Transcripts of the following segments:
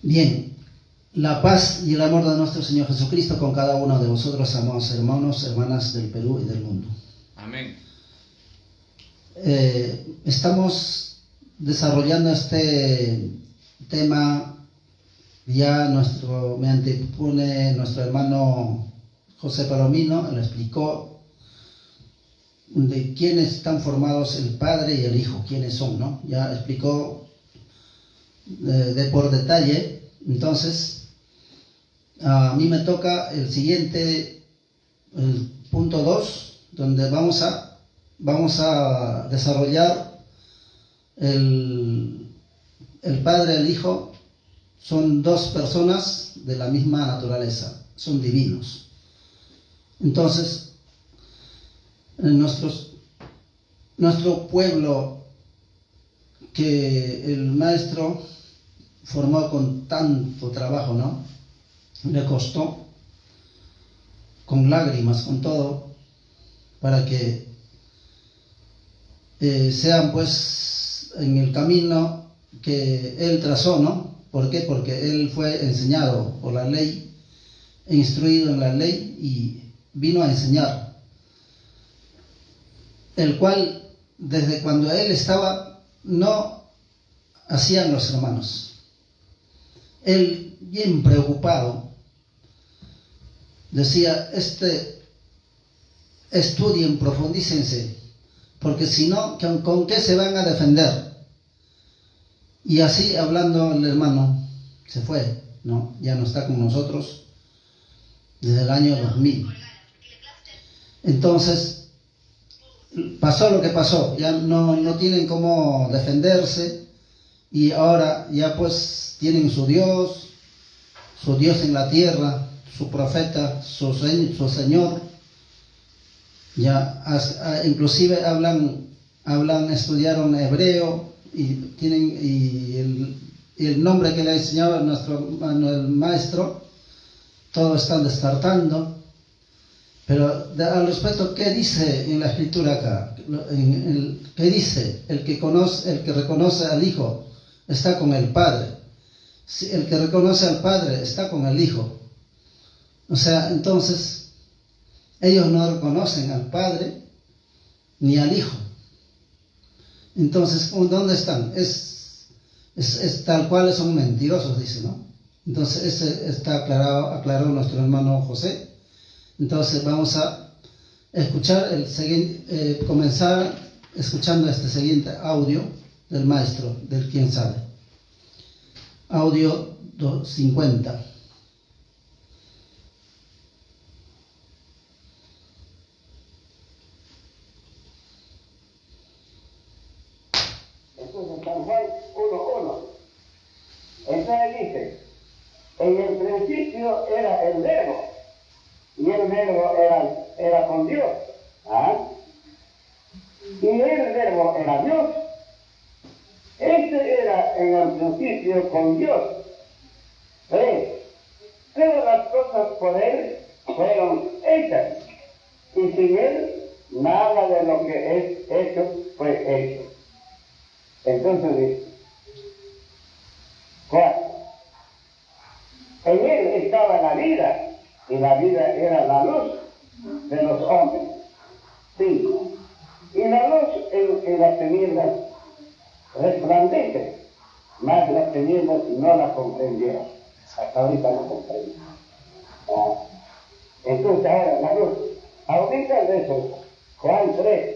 Bien, la paz y el amor de nuestro Señor Jesucristo con cada uno de vosotros, amados hermanos, hermanas del Perú y del mundo. Amén. Estamos desarrollando este tema, ya me antepone nuestro hermano José Palomino, lo explicó, de quiénes están formados el Padre y el Hijo, quiénes son, ¿no? Ya explicó por detalle. Entonces, a mí me toca el siguiente, el punto 2, donde vamos a desarrollar el Padre y el Hijo. Son dos personas de la misma naturaleza, son divinos. Entonces, en nuestro pueblo, que el maestro formó con tanto trabajo, ¿no? Le costó, con lágrimas, con todo, para que sean pues en el camino que él trazó, ¿no? ¿Por qué? Porque él fue enseñado por la ley, instruido en la ley y vino a enseñar, el cual desde cuando él estaba no hacían los hermanos. Él, bien preocupado, decía, estudien, profundícense, porque si no, ¿con qué se van a defender? Y así hablando el hermano se fue, ¿no? Ya no está con nosotros desde el año 2000. Entonces, pasó lo que pasó, ya no tienen cómo defenderse, y ahora ya pues tienen su Dios en la tierra, su profeta, su Señor. Ya inclusive estudiaron hebreo y el nombre que le enseñaba el maestro, todos están descartando. Pero al respecto, ¿qué dice en la escritura acá? ¿Qué dice? El que reconoce al Hijo está con el Padre. El que reconoce al Padre está con el Hijo. O sea, entonces, ellos no reconocen al Padre ni al Hijo. Entonces, ¿dónde están? Es tal cual, son mentirosos, dice, ¿no? Entonces, ese está aclarado nuestro hermano José. Entonces, vamos a escuchar comenzar escuchando este siguiente audio del maestro, del quien sabe. Audio 50. Entonces, San Juan 1:1. Entonces dice, en el principio era el Verbo, y el Verbo era con Dios. Y el Verbo era Dios. Este era en el principio con Dios. Todas las cosas por Él fueron hechas, y sin Él nada de lo que es hecho fue hecho. Entonces dice, 4. En Él estaba la vida, y la vida era la luz de los hombres. 5. Y la luz en las tinieblas resplandece, mas las tinieblas no la comprendieron. Hasta ahorita no comprenden. Entonces ahora la luz. Ahorita de eso, Juan 3,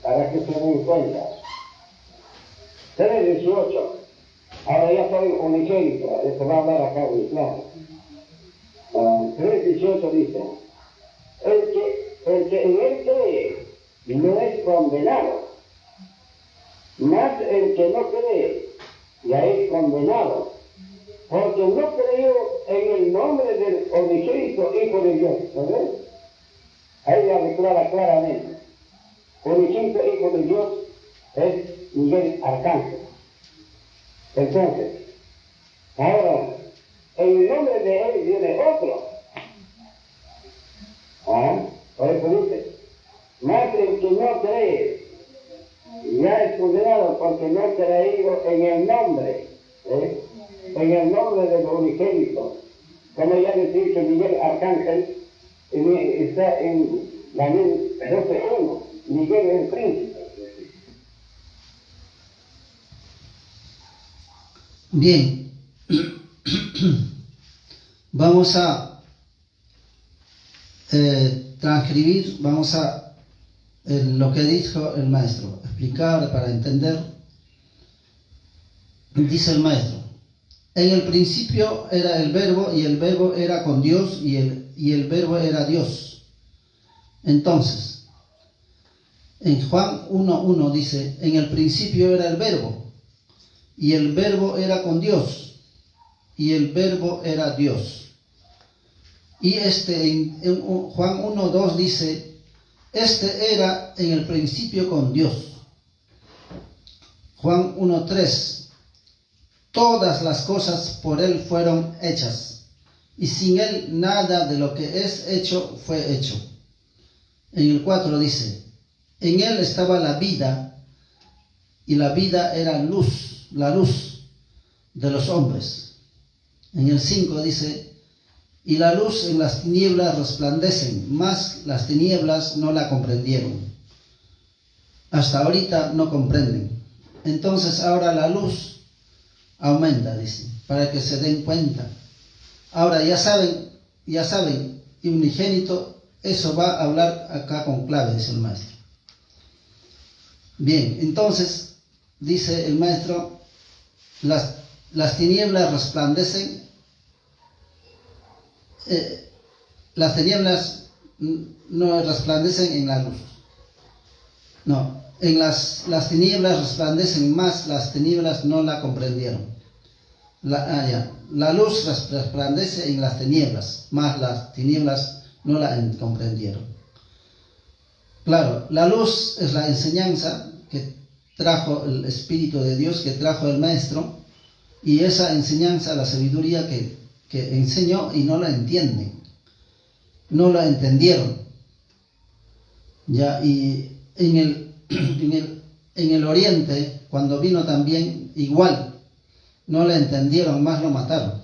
para que se den cuenta. 3:18. Ahora ya soy unigénito, esto va a hablar acá muy claro. 3:18 dice, el que en él cree no es condenado, mas el que no cree ya es condenado, porque no creyó en el nombre del unigénito Hijo de Dios. ¿Verdad? Ahí ya declara claramente, unigénito Hijo de Dios es Miguel Arcángel. Entonces, ahora, en el nombre de él viene otro. Por eso dice, mas el que no cree ya es condenado porque no ha creído en el nombre en el nombre del unigénito. Como ya les he dicho, Miguel Arcángel está en Daniel 12:1, Miguel el príncipe. Bien, vamos a transcribir, vamos a lo que dijo el maestro, explicar para entender. Dice el maestro: en el principio era el verbo, y el verbo era con Dios, y el verbo era Dios. Entonces, en Juan 1:1 dice: en el principio era el verbo, y el verbo era con Dios, y el verbo era Dios. Y en Juan 1:2 dice: era en el principio con Dios. Juan 1:3: todas las cosas por Él fueron hechas, y sin Él nada de lo que es hecho fue hecho. En el 4 dice: en Él estaba la vida, y la vida era luz, la luz de los hombres. En el 5 dice: y la luz en las tinieblas resplandecen, mas las tinieblas no la comprendieron. Hasta ahorita no comprenden. Entonces ahora la luz aumenta, dice, para que se den cuenta. Ahora ya saben, y unigénito, eso va a hablar acá con clave, dice el maestro. Bien, entonces, dice el maestro, las tinieblas resplandecen, las tinieblas no resplandecen en la luz. No, en las tinieblas resplandecen, más las tinieblas no la comprendieron. La luz resplandece en las tinieblas, más las tinieblas no la comprendieron. Claro, la luz es la enseñanza que trajo el Espíritu de Dios, que trajo el Maestro, y esa enseñanza, la sabiduría que enseñó, y no la entienden, no la entendieron. Ya, y en el Oriente, cuando vino también igual, no la entendieron, más lo mataron.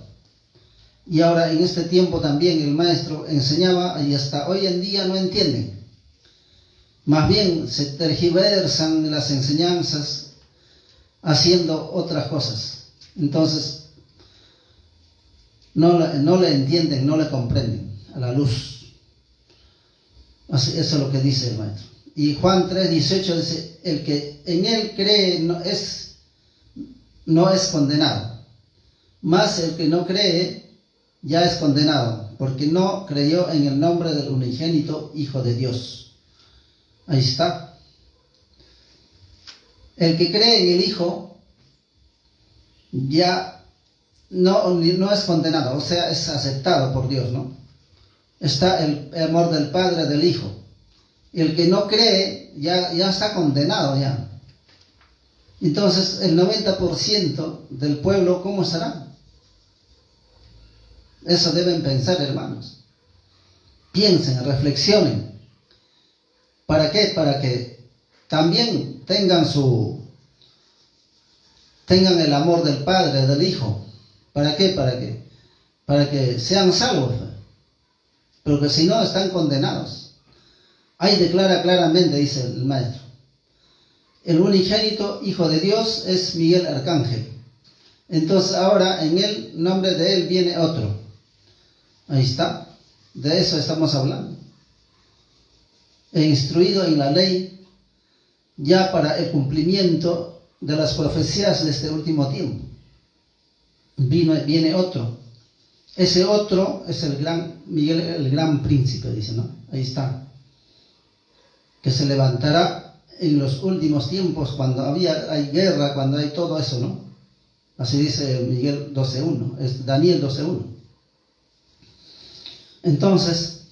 Y ahora en este tiempo también el maestro enseñaba, y hasta hoy en día no entienden. Más bien se tergiversan las enseñanzas haciendo otras cosas. Entonces no le entienden, no le comprenden a la luz. Así, eso es lo que dice el maestro. Y Juan 3:18 dice: el que en Él cree no es condenado, mas el que no cree ya es condenado, porque no creyó en el nombre del unigénito Hijo de Dios. Ahí está. El que cree en el Hijo ya no es condenado, o sea, es aceptado por Dios, ¿no? Está el amor del Padre, del Hijo. El que no cree ya está condenado ya. Entonces, el 90% del pueblo, ¿cómo estará? Eso deben pensar, hermanos. Piensen, reflexionen. ¿Para qué? Para que también tengan el amor del Padre, del Hijo. ¿Para qué? Para que sean salvos. Porque si no, están condenados. Ahí declara claramente, dice el maestro: el unigénito Hijo de Dios es Miguel Arcángel. Entonces ahora en el nombre de él viene otro. Ahí está. De eso estamos hablando. E instruido en la ley, ya para el cumplimiento de las profecías de este último tiempo. Viene otro. Ese otro es el gran Miguel, el gran príncipe, dice, ¿no? Ahí está. Que se levantará en los últimos tiempos, cuando hay guerra, cuando hay todo eso, ¿no? Así dice Miguel 12:1, es Daniel 12:1. Entonces,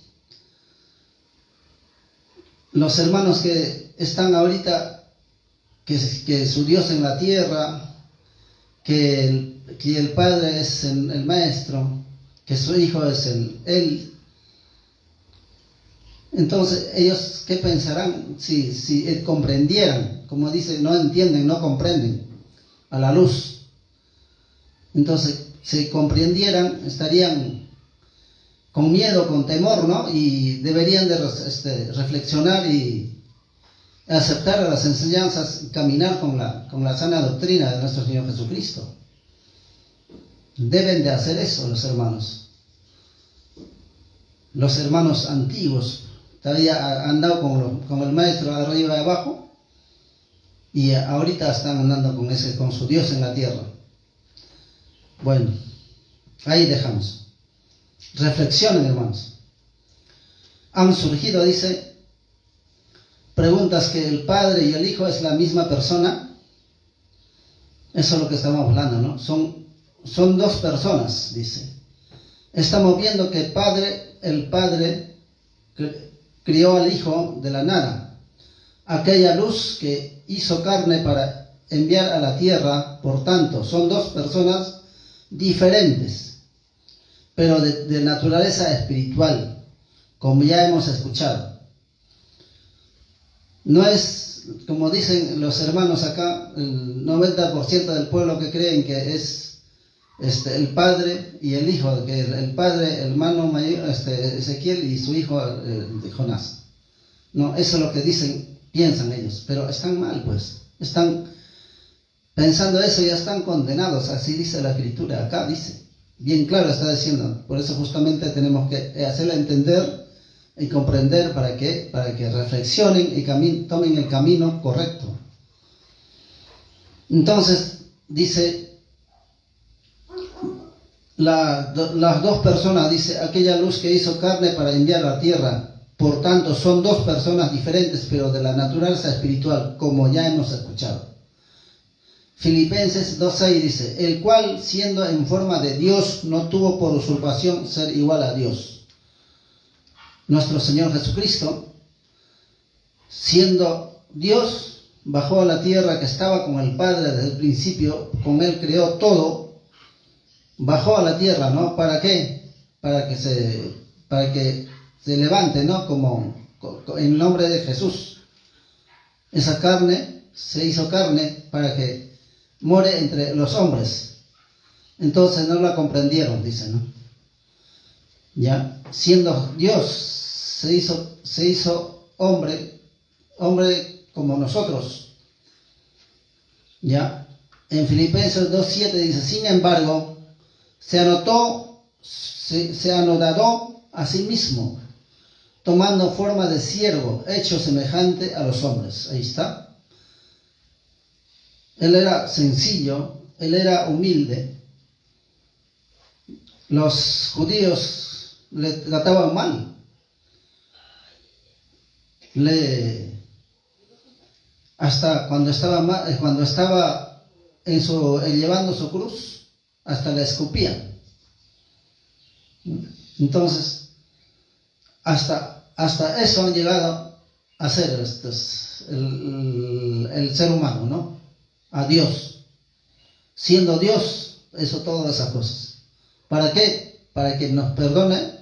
los hermanos que están ahorita, que su Dios en la tierra, que el Padre es el Maestro, que su Hijo es Él. Entonces, ellos, ¿qué pensarán? Si comprendieran, como dice, no entienden, no comprenden, a la luz. Entonces, se comprendieran, estarían con miedo, con temor, ¿no? Y deberían de reflexionar y aceptar las enseñanzas y caminar con la sana doctrina de nuestro Señor Jesucristo. Deben de hacer eso los hermanos. Los hermanos antiguos todavía han andado con el maestro arriba y abajo, y ahorita están andando con su Dios en la tierra. Bueno, ahí dejamos. Reflexionen, hermanos. Han surgido, dice, preguntas que el Padre y el Hijo es la misma persona. Eso es lo que estamos hablando, ¿no? Son dos personas, dice. Estamos viendo que el Padre crió al Hijo de la nada. Aquella luz que hizo carne para enviar a la tierra, por tanto, son dos personas diferentes, pero de naturaleza espiritual, como ya hemos escuchado. No es, como dicen los hermanos acá, el 90% del pueblo que creen que es el Padre y el Hijo, que el Padre, el hermano mayor, Ezequiel, y su hijo Jonás. No, eso es lo que dicen, piensan ellos, pero están mal, pues. Están pensando eso y ya están condenados, así dice la Escritura. Acá dice, bien claro está diciendo. Por eso justamente tenemos que hacerle entender y comprender para que reflexionen y tomen el camino correcto. Entonces, dice, las dos personas, dice, aquella luz que hizo carne para enviar a la tierra, por tanto, son dos personas diferentes, pero de la naturaleza espiritual, como ya hemos escuchado. Filipenses 2:6 dice, el cual, siendo en forma de Dios, no tuvo por usurpación ser igual a Dios. Nuestro Señor Jesucristo, siendo Dios, bajó a la tierra, que estaba con el Padre desde el principio, con Él creó todo. Bajó a la tierra, ¿no? ¿Para qué? Para que se levante, ¿no? Como en nombre de Jesús. Esa carne se hizo carne para que more entre los hombres. Entonces no la comprendieron, dice, ¿no? Ya, siendo Dios, se hizo hombre como nosotros. Ya, en Filipenses 2:7 dice, sin embargo, se anodadó a sí mismo, tomando forma de siervo, hecho semejante a los hombres. Ahí está. Él era sencillo, él era humilde. Los judíos le trataban mal. Hasta cuando estaba llevando su cruz, hasta la escupían. Entonces, hasta eso han llegado a ser el ser humano, ¿no? A Dios. Siendo Dios, eso, todas esas cosas. ¿Para qué? Para que nos perdone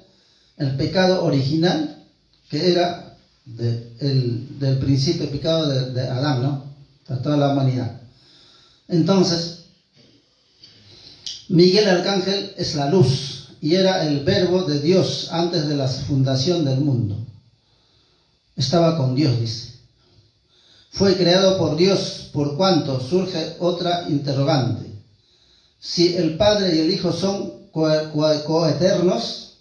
el pecado original, que era del principio, el pecado de Adán, ¿no? A toda la humanidad. Entonces, Miguel Arcángel es la luz y era el verbo de Dios antes de la fundación del mundo. Estaba con Dios, dice. Fue creado por Dios, por cuanto surge otra interrogante. Si el Padre y el Hijo son coeternos,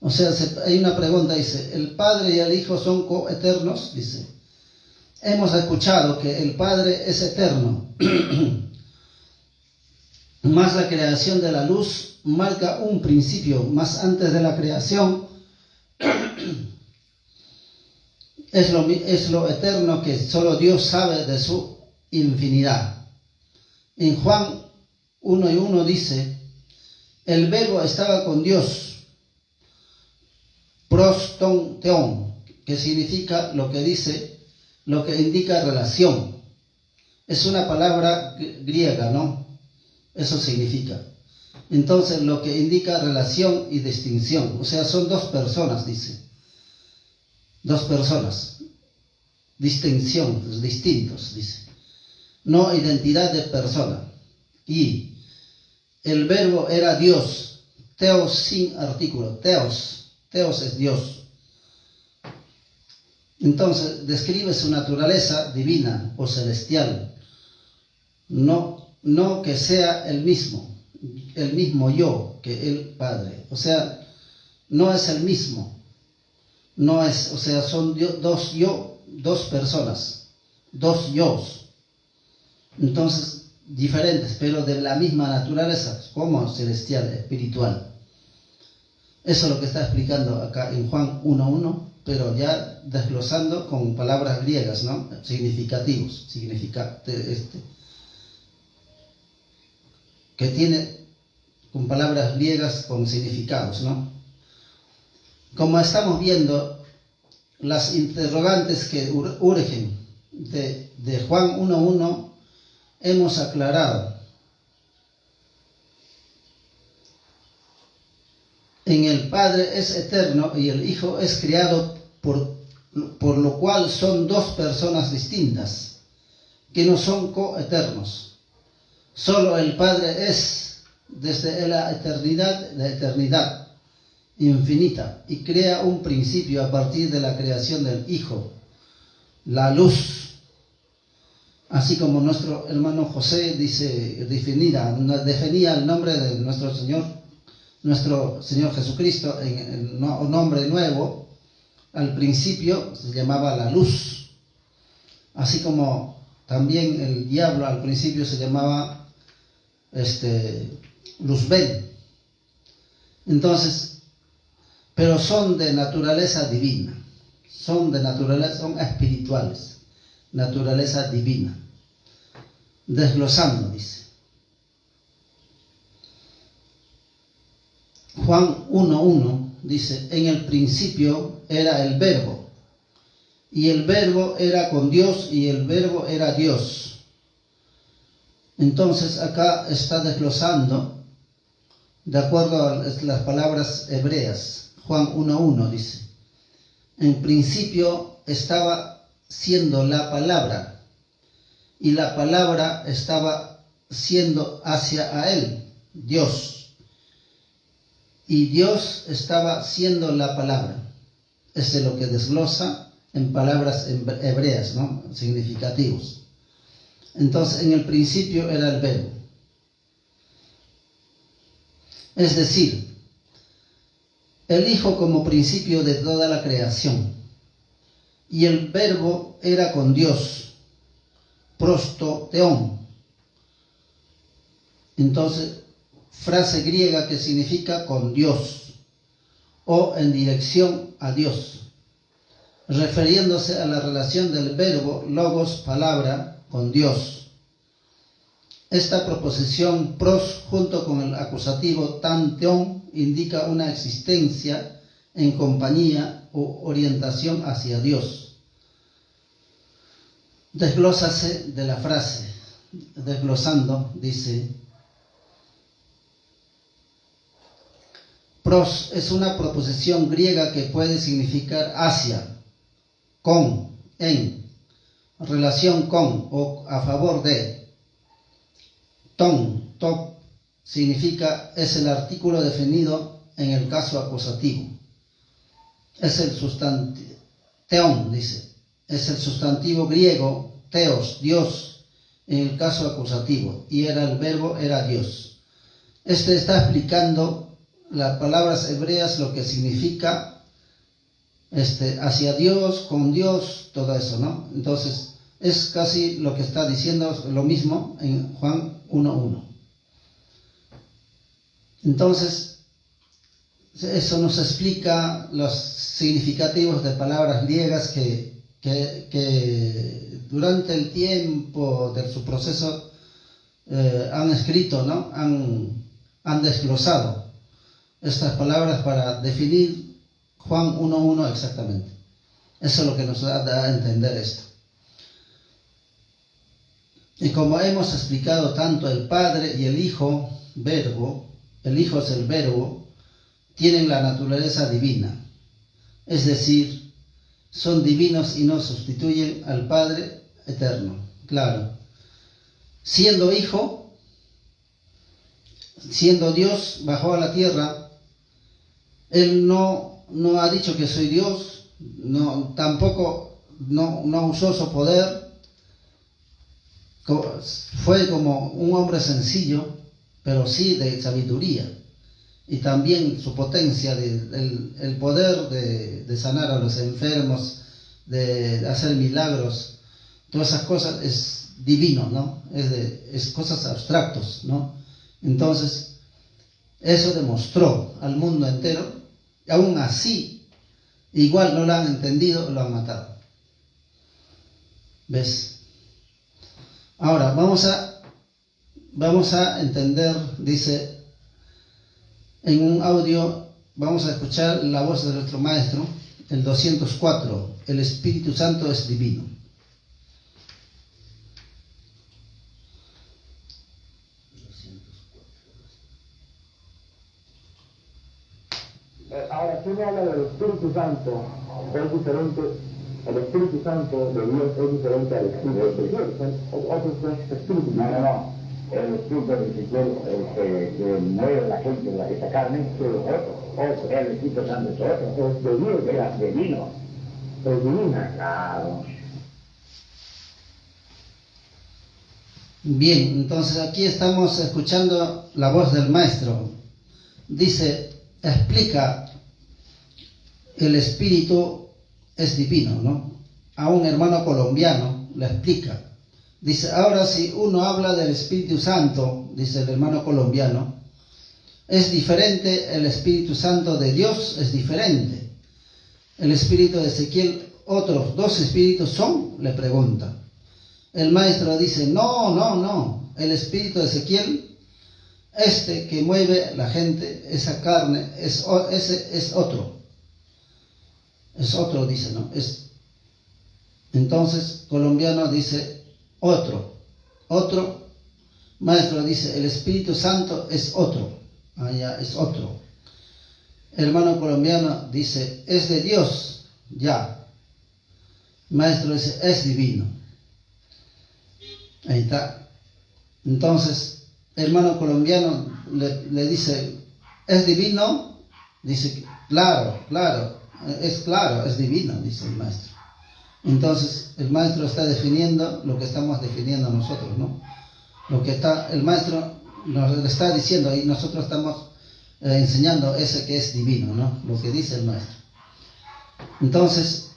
o sea, hay una pregunta, dice, ¿el Padre y el Hijo son coeternos? Dice, hemos escuchado que el Padre es eterno. Más la creación de la luz marca un principio, más antes de la creación es lo eterno que solo Dios sabe de su infinidad. En Juan 1:1 dice, el verbo estaba con Dios, proston theon, que significa lo que indica relación. Es una palabra griega, ¿no? Eso significa. Entonces, lo que indica relación y distinción. O sea, son dos personas, dice. Dos personas. Distinción, distintos, dice. No identidad de persona. Y el verbo era Dios, Theos sin artículo, Theos es Dios. Entonces describe su naturaleza divina o celestial, no que sea el mismo yo que el Padre, o sea, no es el mismo, no es, o sea, son dos personas, dos yos, entonces diferentes, pero de la misma naturaleza, como celestial, espiritual. Eso es lo que está explicando acá en Juan 1:1, pero ya desglosando con palabras griegas, ¿no? Significativos, que tiene con palabras griegas con significados, ¿no? Como estamos viendo, las interrogantes que urgen de Juan 1:1 hemos aclarado. En el Padre es eterno y el Hijo es creado, por lo cual son dos personas distintas, que no son coeternos. Solo el Padre es, desde la eternidad infinita, y crea un principio a partir de la creación del Hijo, la luz. Así como nuestro hermano José definía el nombre de nuestro Señor Jesucristo en un nombre nuevo, al principio se llamaba la luz. Así como también el diablo al principio se llamaba Luzbel. Entonces, pero son de naturaleza divina, son espirituales, naturaleza divina. Desglosando, dice Juan 1:1, dice: en el principio era el verbo, y el verbo era con Dios, y el verbo era Dios. Entonces acá está desglosando de acuerdo a las palabras hebreas. Juan 1:1 dice: en principio estaba siendo la palabra, y la palabra estaba siendo hacia a él, Dios, y Dios estaba siendo la palabra. Eso es lo que desglosa en palabras hebreas, ¿no? Significativos. Entonces, en el principio era el verbo. Es decir, el Hijo como principio de toda la creación, y el verbo era con Dios, prostoteón. Entonces, frase griega que significa con Dios o en dirección a Dios, refiriéndose a la relación del verbo logos, palabra, con Dios. Esta proposición pros junto con el acusativo tanteón indica una existencia en compañía o orientación hacia Dios. Desglósase de la frase, desglosando, dice: pros es una proposición griega que puede significar hacia, con, en, relación con o a favor de. Ton, top, significa es el artículo definido en el caso acusativo. Es el sustantivo, teon, dice. Es el sustantivo griego, theos, Dios, en el caso acusativo, y el verbo era Dios. Está explicando las palabras hebreas, lo que significa hacia Dios, con Dios, todo eso, ¿no? Entonces, es casi lo que está diciendo lo mismo en Juan 1:1. Entonces, eso nos explica los significativos de palabras griegas que durante el tiempo de su proceso han escrito, ¿no? Han desglosado estas palabras para definir Juan 1:1 exactamente. Eso es lo que nos da a entender esto. Y como hemos explicado, tanto el Padre y el Hijo, verbo, el Hijo es el verbo, tienen la naturaleza divina, es decir, son divinos y no sustituyen al Padre eterno. Claro, siendo Hijo, siendo Dios, bajó a la tierra. Él no ha dicho que soy Dios, tampoco no usó su poder. Fue como un hombre sencillo, pero sí de sabiduría. Y también su potencia, el poder de sanar a los enfermos, de hacer milagros, todas esas cosas es divino, ¿no? Es cosas abstractos, ¿no? Entonces, eso demostró al mundo entero, y aún así, igual no lo han entendido, lo han matado. ¿Ves? Ahora, vamos a entender, dice, en un audio, vamos a escuchar la voz de nuestro maestro, el 204, el Espíritu Santo es divino. Ahora, si uno habla del Espíritu Santo, es diferente, el Espíritu Santo de Dios es diferente al Espíritu de Dios, son otros espíritus. No. El Espíritu de Ezequiel, que mueve la gente, esa carne, es otro. El Espíritu Santo es otro. Es de Dios, es divino. Es divina. Claro. Bien, entonces aquí estamos escuchando la voz del maestro. Dice, explica, el Espíritu es divino, ¿no? A un hermano colombiano le explica. Dice, ahora si uno habla del Espíritu Santo, dice el hermano colombiano, es diferente, el Espíritu Santo de Dios es diferente. El Espíritu de Ezequiel, otros dos espíritus son, le pregunta. El maestro dice, no, el Espíritu de Ezequiel, que mueve la gente, esa carne, ese es otro. Es otro, dice, ¿no? Entonces, colombiano dice, otro. Maestro dice, el Espíritu Santo es otro. Ya, es otro. Hermano colombiano dice, es de Dios, ya. Maestro dice, es divino. Ahí está. Entonces, hermano colombiano le dice, ¿es divino? Dice, claro, es divino, dice el maestro. Entonces, el maestro está definiendo lo que estamos definiendo nosotros, ¿no? El maestro nos está diciendo y nosotros estamos enseñando ese que es divino, ¿no? Lo que dice el maestro. Entonces,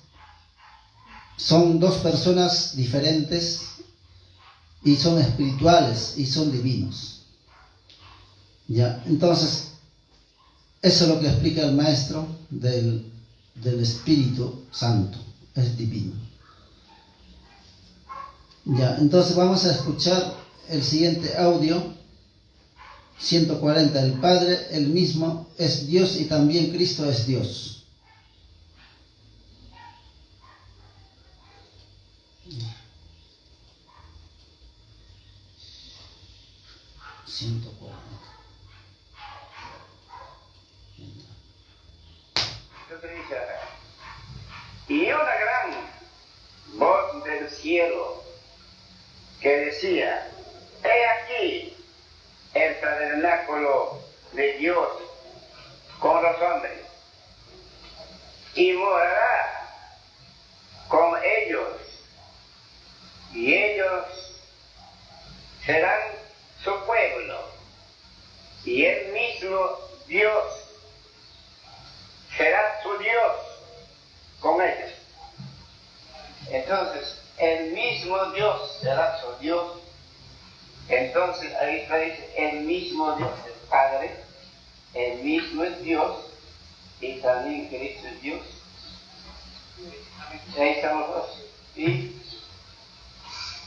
son dos personas diferentes y son espirituales y son divinos. Ya, entonces, eso es lo que explica el maestro del Espíritu Santo, es divino. Ya, entonces vamos a escuchar el siguiente audio, 140. El Padre, el mismo, es Dios y también Cristo es Dios. Y una gran voz del cielo que decía, he aquí el tabernáculo de Dios con los hombres, y morará con ellos, y ellos serán su pueblo, y el mismo Dios será su Dios con ellos. Entonces, el mismo Dios será su Dios. Entonces, ahí dice, el mismo Dios, el Padre, el mismo es Dios, y también Cristo es Dios. Ahí estamos dos. Y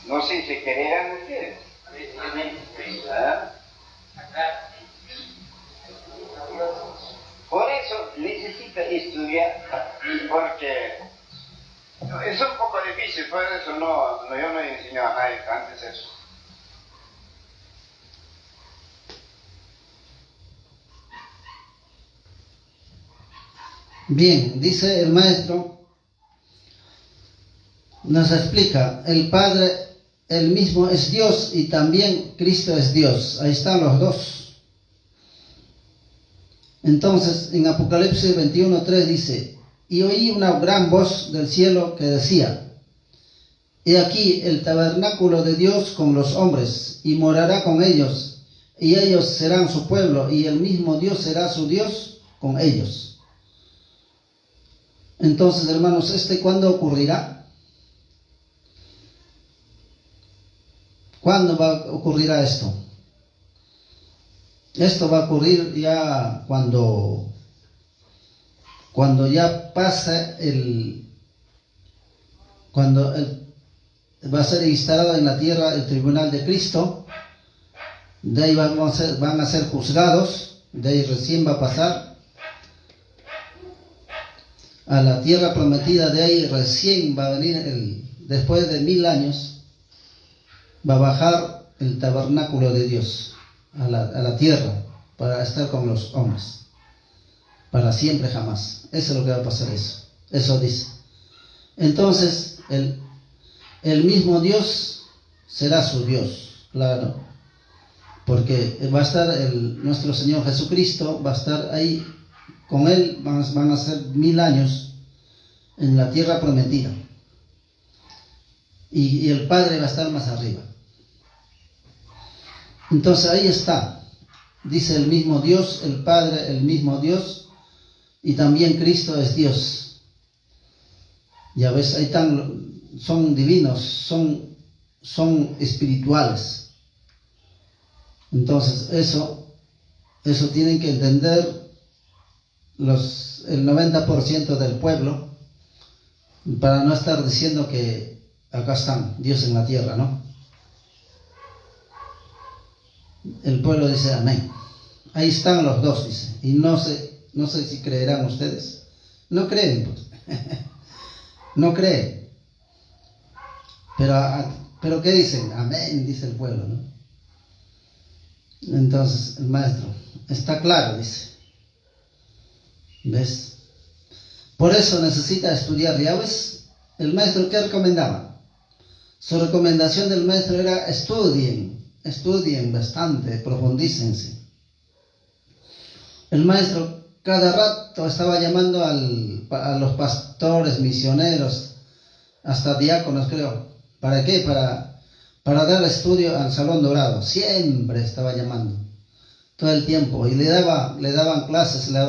no sé si quererán ustedes. ¿Ah? Por eso necesita estudiar, porque es un poco difícil, por eso yo no he enseñado a nadie antes eso. Bien, dice el maestro, nos explica, el Padre, el mismo es Dios y también Cristo es Dios. Ahí están los dos. Entonces, en Apocalipsis 21:3 dice: y oí una gran voz del cielo que decía: he aquí el tabernáculo de Dios con los hombres, y morará con ellos, y ellos serán su pueblo, y el mismo Dios será su Dios con ellos. Entonces, hermanos, ¿cuándo ocurrirá? ¿Cuándo ocurrirá esto? Esto va a ocurrir ya cuando ya pasa va a ser instalado en la tierra el tribunal de Cristo. De ahí van a ser juzgados, de ahí recién va a pasar a la tierra prometida, de ahí recién va a venir, después de 1000 años, va a bajar el tabernáculo de Dios a la tierra para estar con los hombres, para siempre jamás. Eso es lo que va a pasar, eso dice. Entonces, el mismo Dios será su Dios, claro, porque va a estar nuestro Señor Jesucristo, va a estar ahí con Él, van a ser 1000 años en la tierra prometida, y el Padre va a estar más arriba. Entonces ahí está, dice el mismo Dios, el Padre, el mismo Dios, y también Cristo es Dios. Ya ves, ahí son divinos, son espirituales. Entonces eso tienen que entender el 90% del pueblo, para no estar diciendo que acá están Dios en la tierra, ¿no? El pueblo dice amén. Ahí están los dos, dice. Y no sé si creerán ustedes. No creen, pues. No creen. Pero ¿qué dicen? Amén, dice el pueblo, ¿no? Entonces el maestro, está claro, dice. ¿Ves? Por eso necesita estudiar. ¿Ya ves? El maestro, ¿qué recomendaba? Su recomendación del maestro era: estudien bastante, profundícense. El maestro cada rato estaba llamando a los pastores, misioneros, hasta diáconos, creo. ¿Para qué? Para dar estudio al Salón Dorado. Siempre estaba llamando, todo el tiempo, y le daban clases, le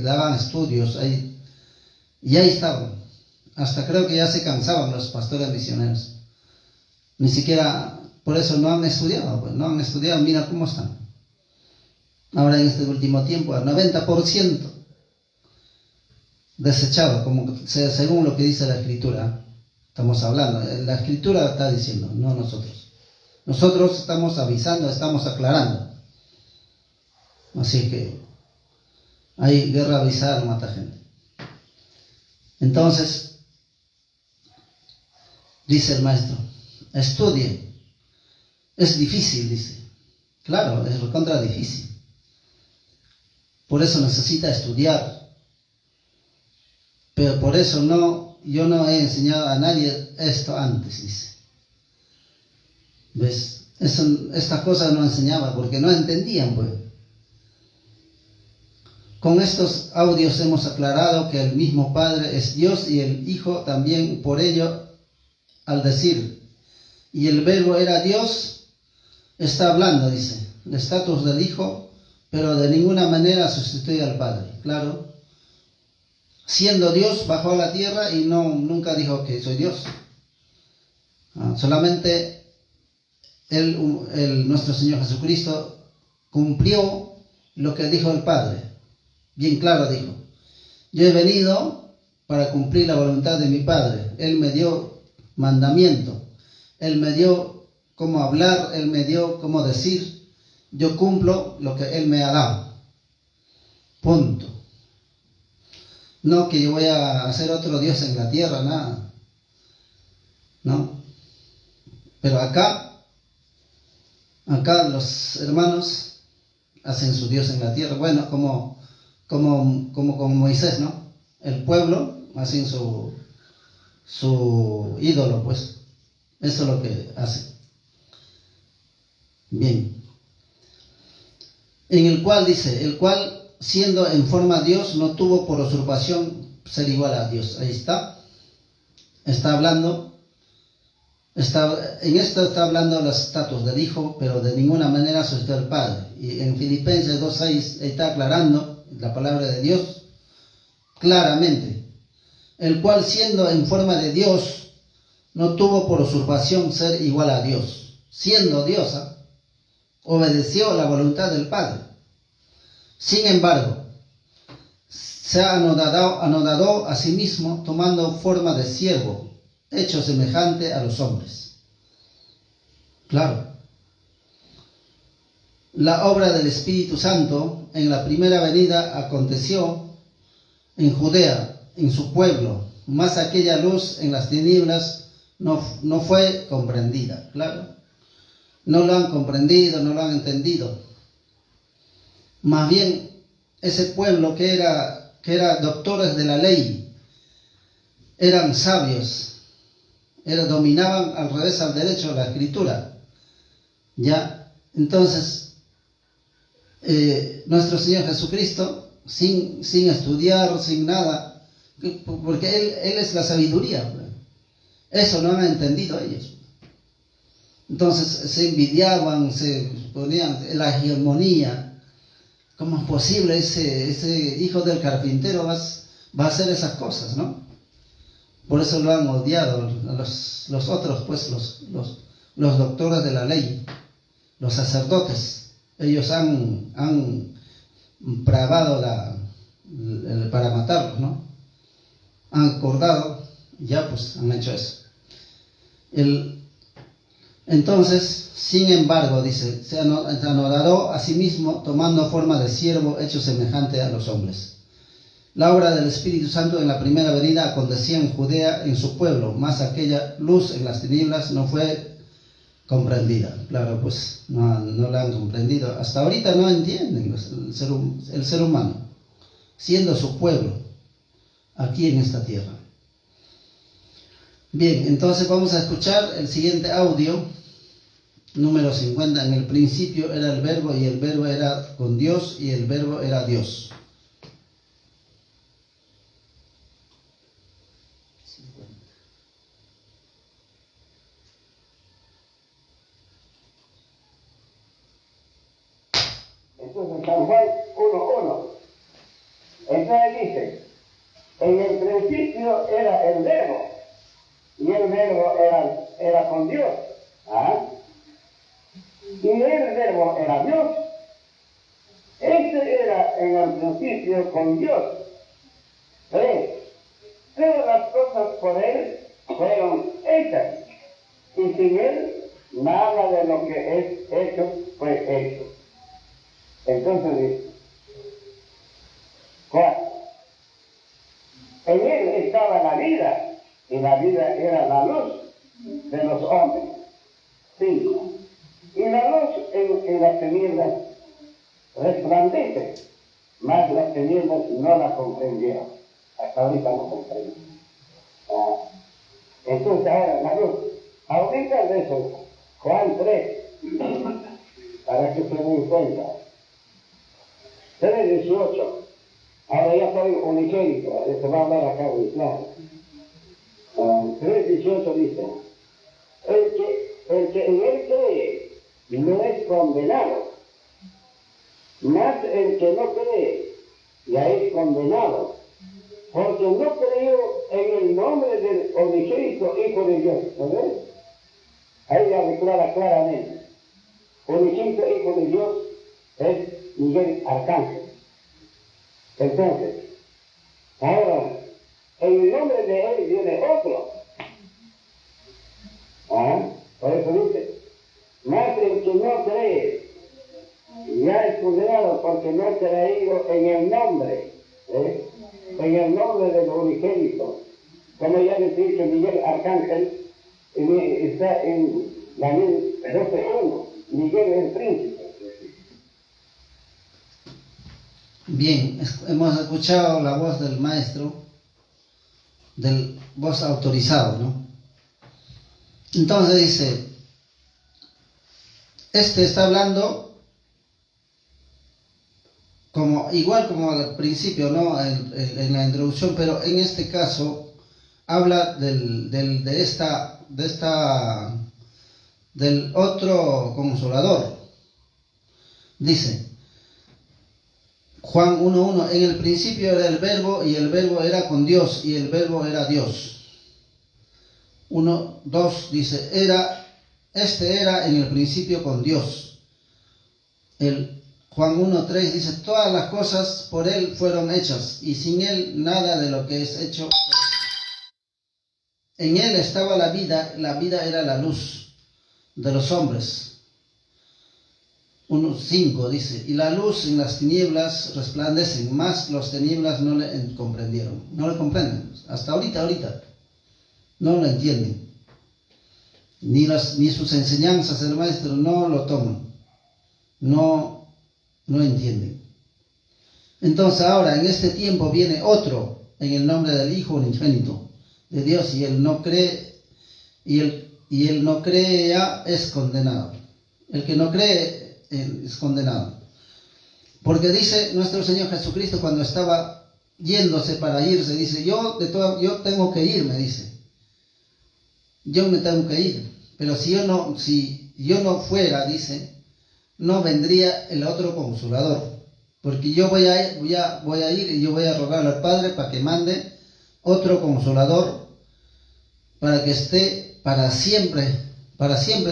daban estudios ahí, y ahí estaban. Hasta creo que ya se cansaban los pastores misioneros. Ni siquiera, por eso no han estudiado, pues no han estudiado. Mira cómo están ahora en este último tiempo, al 90% desechado, según lo que dice la Escritura. Estamos hablando, la Escritura está diciendo, no nosotros. Nosotros estamos avisando, estamos aclarando. Así que hay guerra avisada, no mata gente. Entonces, dice el maestro, estudien. Es difícil, dice. Claro, es recontra difícil. Por eso necesita estudiar. Pero por eso yo no he enseñado a nadie esto antes, dice. ¿Ves? Estas cosas no enseñaba porque no entendían, pues. Con estos audios hemos aclarado que el mismo Padre es Dios y el Hijo también. Por ello, al decir, y el Verbo era Dios, está hablando, dice, el estatus del Hijo, pero de ninguna manera sustituye al Padre. Claro, siendo Dios, bajó a la tierra y nunca dijo que soy Dios. Solamente nuestro Señor Jesucristo cumplió lo que dijo el Padre. Bien claro dijo: yo he venido para cumplir la voluntad de mi Padre. Él me dio mandamiento, Él me dio cómo hablar, Él me dio cómo decir. Yo cumplo lo que Él me ha dado. Punto. No que yo voy a hacer otro Dios en la tierra, nada. No. Pero acá los hermanos hacen su Dios en la tierra. Bueno, como con Moisés, ¿no? El pueblo hacen su ídolo, pues. Eso es lo que hace. Bien. En el cual dice, siendo en forma Dios, no tuvo por usurpación ser igual a Dios. Ahí está. Está hablando. En esto está hablando los estatus del Hijo, pero de ninguna manera sustituyó al Padre. Y en Filipenses 2:6 está aclarando la palabra de Dios claramente. El cual, siendo en forma de Dios, no tuvo por usurpación ser igual a Dios. Siendo Diosa, obedeció la voluntad del Padre. Sin embargo, se ha anodado a sí mismo, tomando forma de siervo, hecho semejante a los hombres. Claro. La obra del Espíritu Santo en la primera venida aconteció en Judea, en su pueblo, mas aquella luz en las tinieblas no fue comprendida. Claro. No lo han comprendido, no lo han entendido. Más bien, ese pueblo que era doctores de la ley, eran sabios, dominaban al revés al derecho la escritura. ¿Ya? Entonces, nuestro Señor Jesucristo, sin estudiar, sin nada, porque Él es la sabiduría. Eso no han entendido ellos. Entonces se envidiaban, se ponían la hegemonía. ¿Cómo es posible ese hijo del carpintero va a hacer esas cosas, no? Por eso lo han odiado los otros, pues, los doctores de la ley, los sacerdotes. Ellos han bravado para matarlos, ¿no? Han acordado, ya pues han hecho eso. Entonces, sin embargo, dice, se anodado a sí mismo, tomando forma de siervo, hecho semejante a los hombres. La obra del Espíritu Santo en la primera venida acontecía en Judea, en su pueblo, mas aquella luz en las tinieblas no fue comprendida. Claro, pues no la han comprendido. Hasta ahorita no entienden el ser humano, siendo su pueblo, aquí en esta tierra. Bien, entonces vamos a escuchar el siguiente audio. Número 50. En el principio era el Verbo, y el Verbo era con Dios, y el Verbo era Dios. Entonces San Juan 1:1. Entonces dice, en el principio era el Verbo, y el Verbo era con Dios. ¿Ah? Y el Verbo era Dios. Este era en el principio con Dios. Todas las cosas por Él fueron hechas, y sin Él nada de lo que es hecho fue hecho. Entonces dice, 4. En Él estaba la vida, y la vida era la luz de los hombres. 5. Y la luz en las tinieblas resplandece, mas las tinieblas no la comprendieron. Hasta ahorita no comprenden. Entonces ahora la luz. Ahorita de eso, Juan 3, para que se den cuenta. 3:18. Ahora ya soy unigénito, se va a hablar acá muy claro. 3:18 dice, el que en Él cree no es condenado, mas el que no cree ya es condenado, porque no creyó en el nombre del unigénito Hijo de Dios. ¿No ves? Ahí ya declara claramente, unigénito Hijo de Dios es Miguel Arcángel. Entonces, ahora, en el nombre de Él viene otro. Por eso dice, mas el que no cree ya es condenado, porque no ha creído en el nombre, en el nombre del unigénito. Como ya les dije, Miguel Arcángel está en Daniel 12:1, Miguel es el príncipe. Bien, hemos escuchado la voz del maestro, del voz autorizado, ¿no? Entonces dice, está hablando igual como al principio, ¿no? En la introducción, pero en este caso habla del otro consolador. Dice Juan 1:1, en el principio era el verbo y el verbo era con Dios y el verbo era Dios. 1:2 dice, este era en el principio con Dios. Juan 1:3 dice, todas las cosas por Él fueron hechas, y sin Él nada de lo que es hecho. En Él estaba la vida era la luz de los hombres. 1:5 dice, y la luz en las tinieblas resplandecen, mas los tinieblas no le comprendieron. No le comprenden, hasta ahorita. No lo entienden. Ni sus enseñanzas del Maestro no lo toman. No entienden. Entonces ahora en este tiempo viene otro en el nombre del Hijo unigénito de Dios, y él no cree, y él no cree ya es condenado. El que no cree es condenado. Porque dice nuestro Señor Jesucristo cuando estaba yéndose para irse, dice, yo tengo que irme, dice. Yo me tengo que ir, pero si yo no fuera, dice, no vendría el otro consolador, porque yo voy a ir y yo voy a rogar al Padre para que mande otro consolador para que esté para siempre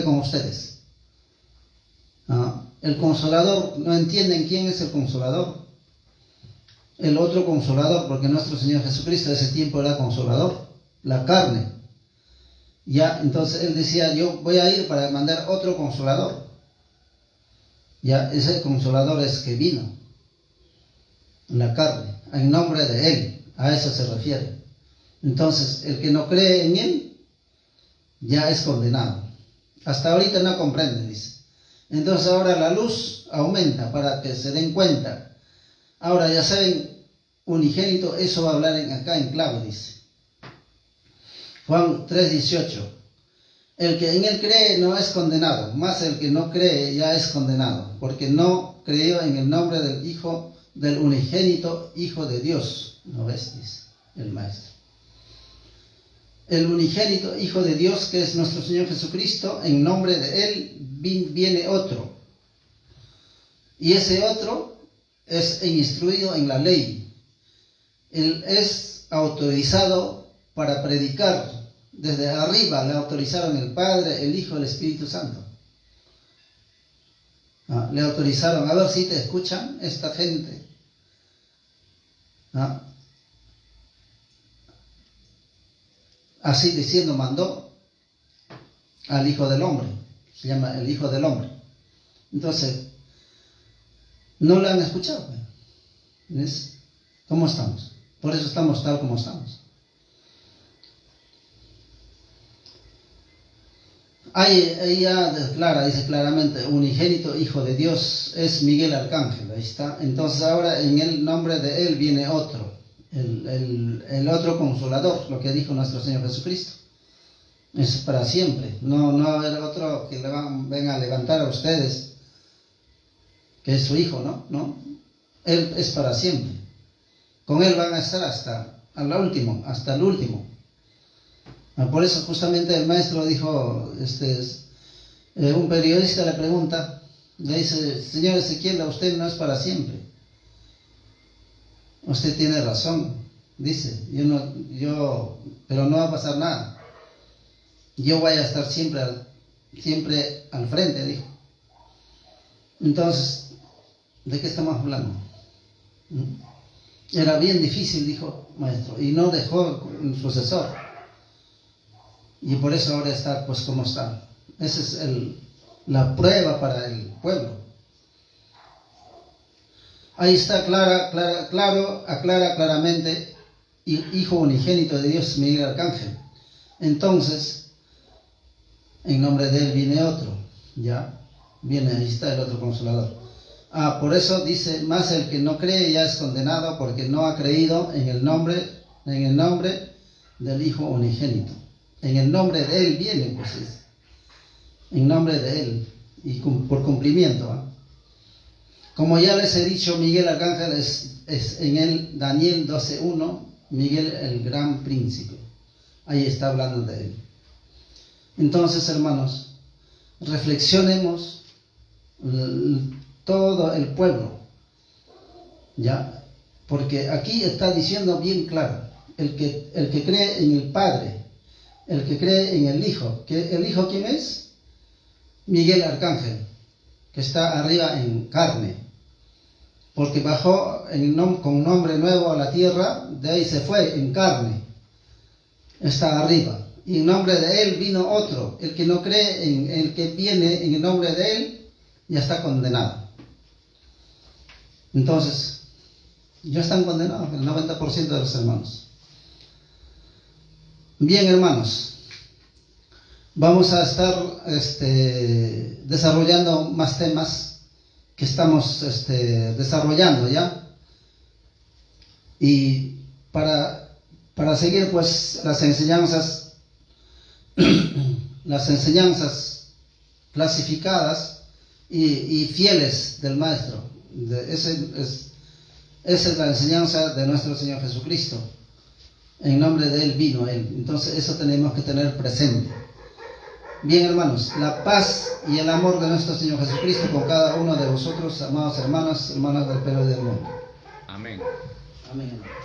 con ustedes. El consolador, no entienden quién es el consolador. El otro consolador, porque nuestro Señor Jesucristo de ese tiempo era consolador, la carne. Ya, entonces él decía, yo voy a ir para mandar otro consolador. Ya, ese consolador es que vino en la carne, en nombre de él, a eso se refiere. Entonces, el que no cree en él, ya es condenado. Hasta ahorita no comprende, dice. Entonces ahora la luz aumenta para que se den cuenta. Ahora ya saben, unigénito, eso va a hablar acá en clave, dice. Juan 3:18, el que en él cree no es condenado, mas el que no cree ya es condenado, porque no creyó en el nombre del Hijo, del unigénito Hijo de Dios. ¿No ves? Dice el Maestro. El unigénito Hijo de Dios, que es nuestro Señor Jesucristo, en nombre de él viene otro. Y ese otro es instruido en la ley. Él es autorizado para predicar. Desde arriba le autorizaron el Padre, el Hijo, el Espíritu Santo. Le autorizaron, a ver si te escuchan esta gente. Así diciendo, mandó al Hijo del Hombre. Se llama el Hijo del Hombre. Entonces, no lo han escuchado. ¿Ves? ¿Cómo estamos? Por eso estamos tal como estamos. Ahí ya dice claramente, unigénito Hijo de Dios es Miguel Arcángel, ahí está. Entonces ahora en el nombre de él viene otro, el otro consolador, lo que dijo nuestro Señor Jesucristo. Es para siempre, no va a haber otro que venga a levantar a ustedes, que es su Hijo, ¿no? Él es para siempre. Con él van a estar hasta el último. Por eso justamente el Maestro dijo, un periodista le pregunta, le dice, señor Ezequiel, usted no es para siempre. Usted tiene razón, dice, pero no va a pasar nada. Yo voy a estar siempre al frente, dijo. Entonces, ¿de qué estamos hablando? Era bien difícil, dijo Maestro, y no dejó un sucesor. Y por eso ahora está pues como está. Esa es la prueba para el pueblo. Ahí está aclara claramente, Hijo unigénito de Dios, Miguel Arcángel. Entonces, en nombre de él viene otro. Ya, ahí está el otro consolador. Por eso dice, más el que no cree ya es condenado, porque no ha creído en el nombre del Hijo unigénito. En el nombre de él viene, pues en nombre de él, y por cumplimiento. Como ya les he dicho, Miguel Arcángel es en el Daniel 12:1, Miguel el gran príncipe. Ahí está hablando de él. Entonces, hermanos, reflexionemos todo el pueblo, ¿ya? Porque aquí está diciendo bien claro, el que cree en el Padre, el que cree en el Hijo, que ¿el Hijo quién es? Miguel Arcángel, que está arriba en carne, porque bajó con nombre nuevo a la tierra, de ahí se fue en carne, está arriba, y en nombre de él vino otro. El que no cree en el que viene en el nombre de él, ya está condenado. Entonces, ya están condenados el 90% de los hermanos. Bien, hermanos, vamos a estar desarrollando más temas que estamos desarrollando ya. Y para seguir pues las enseñanzas clasificadas y fieles del Maestro. Esa es la enseñanza de nuestro Señor Jesucristo. En nombre de Él vino Él. Entonces eso tenemos que tener presente. Bien, hermanos, la paz y el amor de nuestro Señor Jesucristo con cada uno de vosotros, amados hermanos, hermanas del Perú y del mundo. Amén. Amén, hermanos.